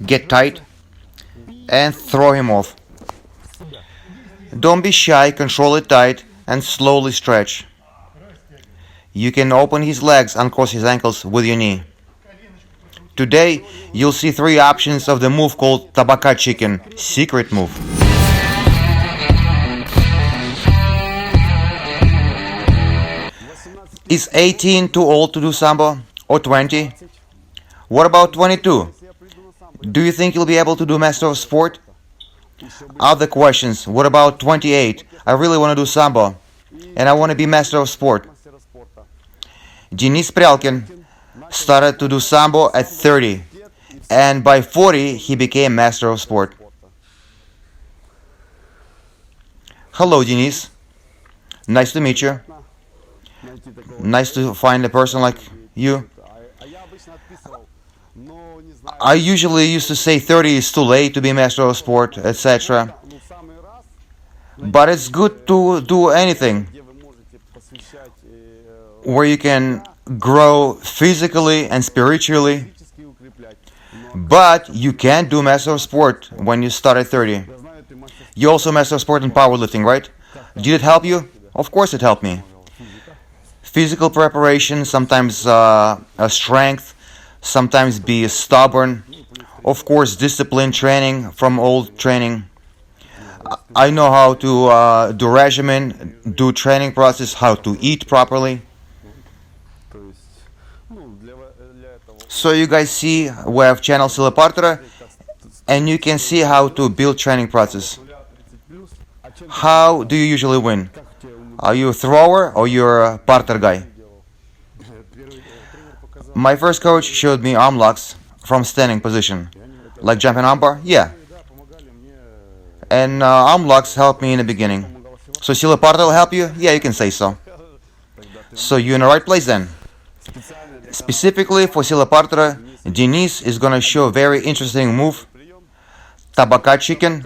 Get tight and throw him off. Don't be shy, control it tight and slowly stretch. You can open his legs and cross his ankles with your knee. Today, you'll see 3 options of the move called Tabaka Chicken, secret move. Is 18 too old to do Sambo? Or 20? What about 22? Do you think you'll be able to do Master of Sport? Other questions. What about 28? I really want to do Sambo. And I want to be Master of Sport. Denis Pryalkin started to do Sambo at 30. And by 40, he became Master of Sport. Hello, Denis. Nice to meet you. Nice to find a person like you. I usually used to say 30 is too late to be Master of Sport, etc. But it's good to do anything where you can grow physically and spiritually. But you can't do Master of Sport when you start at 30. You also Master of Sport in powerlifting, right? Did it help you? Of course it helped me. Physical preparation, sometimes strength, sometimes be stubborn. Of course, discipline training from old training. I know how to do regimen, do training process, how to eat properly. So you guys see, we have channel SILA PARTERA, and you can see how to build training process. How do you usually win? Are you a thrower or you're a parter guy? My first coach showed me arm locks from standing position. Like jumping armbar? Yeah. And arm locks helped me in the beginning. So SILA PARTERA will help you? Yeah, you can say so. So you're in the right place then. Specifically for SILA PARTERA, Denis is gonna show a very interesting move, Tabaka Chicken,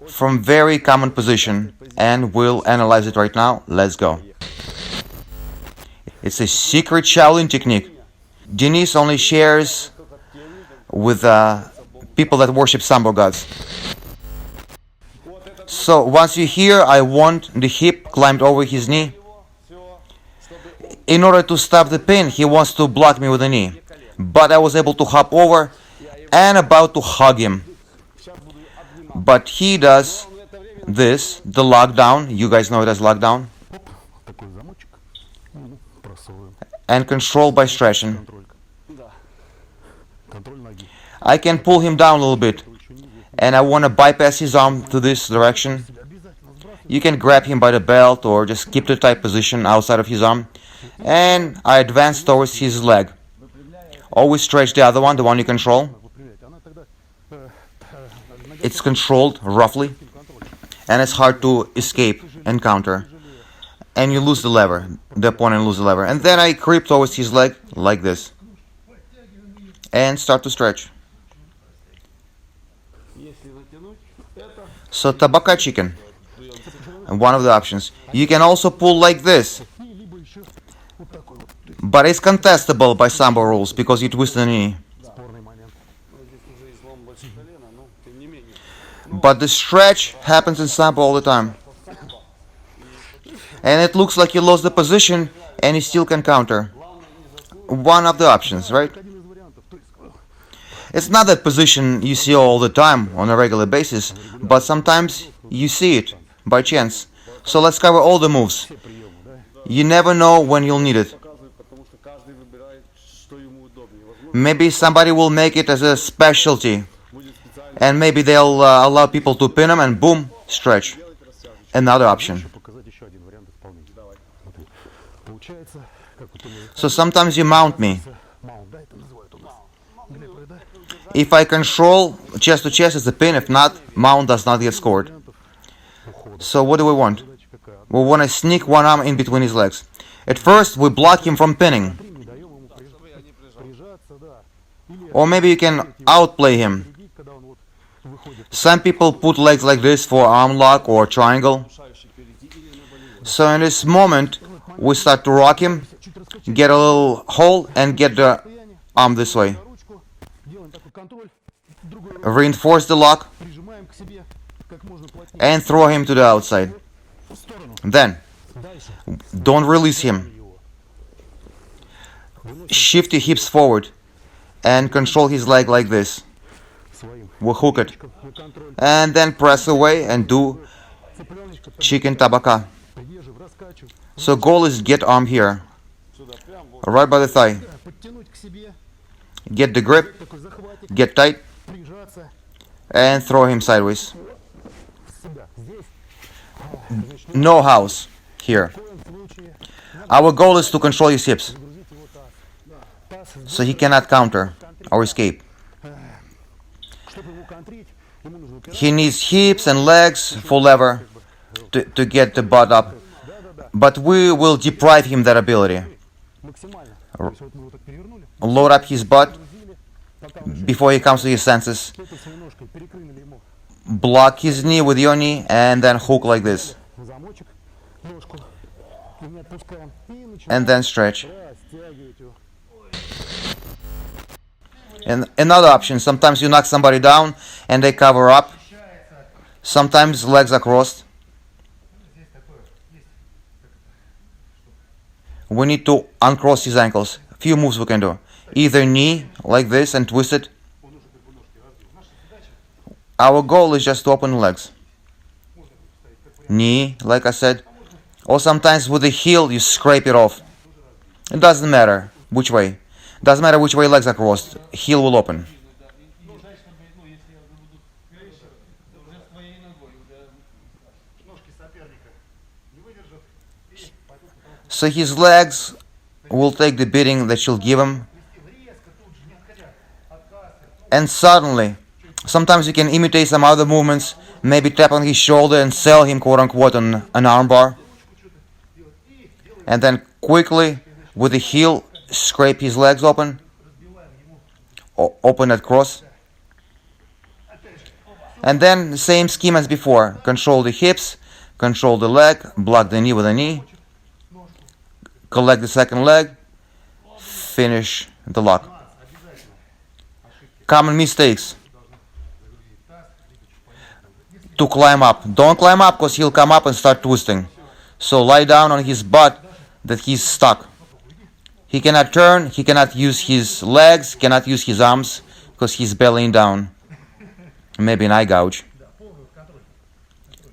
from very common position, and we'll analyze it right now. Let's go. It's a secret Shaolin technique. Denis only shares with people that worship Sambo gods. So once you're here, I want the hip climbed over his knee. In order to stop the pin, he wants to block me with the knee. But I was able to hop over and about to hug him. But he does this, the lockdown. You guys know it as lockdown. And control by stretching. I can pull him down a little bit. And I want to bypass his arm to this direction. You can grab him by the belt or just keep the tight position outside of his arm. And I advance towards his leg. Always stretch the other one, the one you control. It's controlled roughly, and it's hard to escape and counter. And you lose the lever, the opponent loses the lever. And then I creep towards his leg like this. And start to stretch. So Tabaka Chicken, one of the options. You can also pull like this. But it's contestable by Sambo rules because you twist the knee. But the stretch happens in Sambo all the time. And it looks like you lost the position and you still can counter. One of the options, right? It's not that position you see all the time on a regular basis, but sometimes you see it by chance. So let's cover all the moves. You never know when you'll need it. Maybe somebody will make it as a specialty. And maybe they'll allow people to pin them and boom, stretch. Another option. So sometimes you mount me. If I control chest to chest, it's a pin. If not, mount does not get scored. So what do we want? We want to sneak one arm in between his legs. At first, we block him from pinning. Or maybe you can outplay him. Some people put legs like this for arm lock or triangle. So in this moment, we start to rock him, get a little hole and get the arm this way. Reinforce the lock and throw him to the outside. Then, don't release him. Shift your hips forward and control his leg like this. We'll hook it. And then press away and do Chicken Tabaka. So goal is get arm here, right by the thigh. Get the grip, get tight, and throw him sideways. No house here. Our goal is to control his hips, so he cannot counter or escape. He needs hips and legs for lever to get the butt up, but we will deprive him that ability. Load up his butt before he comes to his senses. Block his knee with your knee and then hook like this. And then stretch. And another option, sometimes you knock somebody down and they cover up. Sometimes legs are crossed. We need to uncross his ankles. Few moves we can do. Either knee like this and twist it. Our goal is just to open the legs. Knee, like I said. Or sometimes with the heel you scrape it off. It doesn't matter which way. Doesn't matter which way legs are crossed. Heel will open. So his legs will take the beating that you'll give him. And suddenly, sometimes you can imitate some other movements, maybe tap on his shoulder and sell him quote-unquote on an armbar. And then quickly, with the heel, scrape his legs open. Open at cross. And then the same scheme as before. Control the hips, control the leg, block the knee with a knee. Collect the second leg, finish the lock. Common mistakes. To climb up. Don't climb up because he'll come up and start twisting. So lie down on his butt that he's stuck. He cannot turn, he cannot use his legs, cannot use his arms because he's bellying down. Maybe an eye gouge.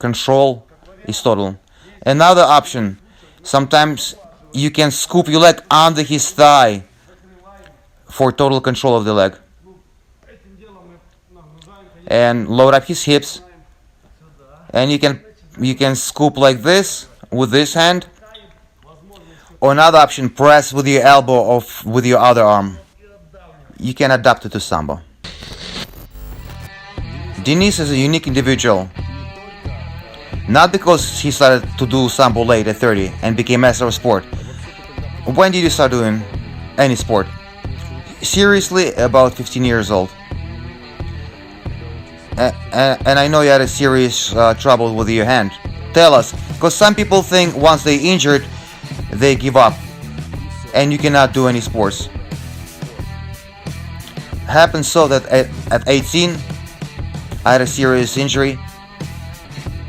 Control is total. Another option. Sometimes you can scoop your leg under his thigh for total control of the leg. And load up his hips. And you can scoop like this with this hand. Or another option, press with your elbow or with your other arm. You can adapt it to Sambo. Denis is a unique individual. Not because he started to do Sambo late at 30 and became master of sport. When did you start doing any sport? Seriously, about 15 years old. And I know you had a serious trouble with your hand. Tell us, because some people think once they injured, they give up. And you cannot do any sports. Happened so that at 18, I had a serious injury.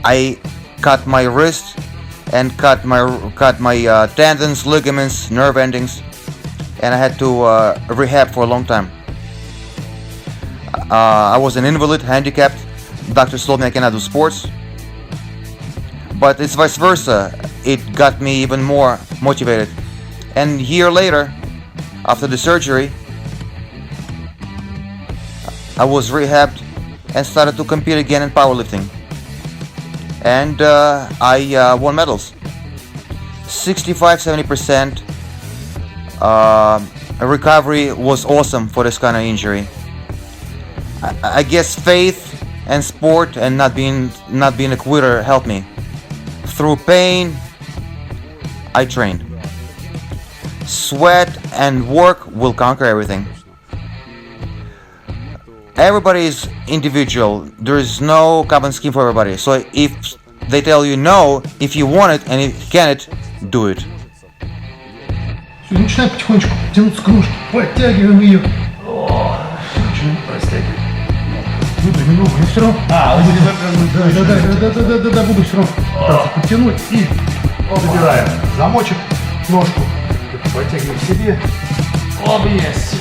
I cut my wrist and cut my tendons, ligaments, nerve endings, and I had to rehab for a long time. I was an invalid, handicapped. Doctors told me I cannot do sports, but it's vice versa. It got me even more motivated. And a year later, after the surgery, I was rehabbed and started to compete again in powerlifting. And I won medals. 65-70% recovery was awesome for this kind of injury. I guess faith and sport and not being a quitter helped me. Through pain, I trained. Sweat and work will conquer everything. Everybody is individual. There is no common scheme for everybody. So if they tell you no, if you want it and if you can't, do it. Начинаем потихонечку тянуться к ножке, подтягиваем ее. Растягивай. Выпрями ногу, я все равно. Он будет выпрямлять. Да, буду все равно пытаться подтянуть и Забираем. замочек, ножку, потягивай к себе. Оп, есть.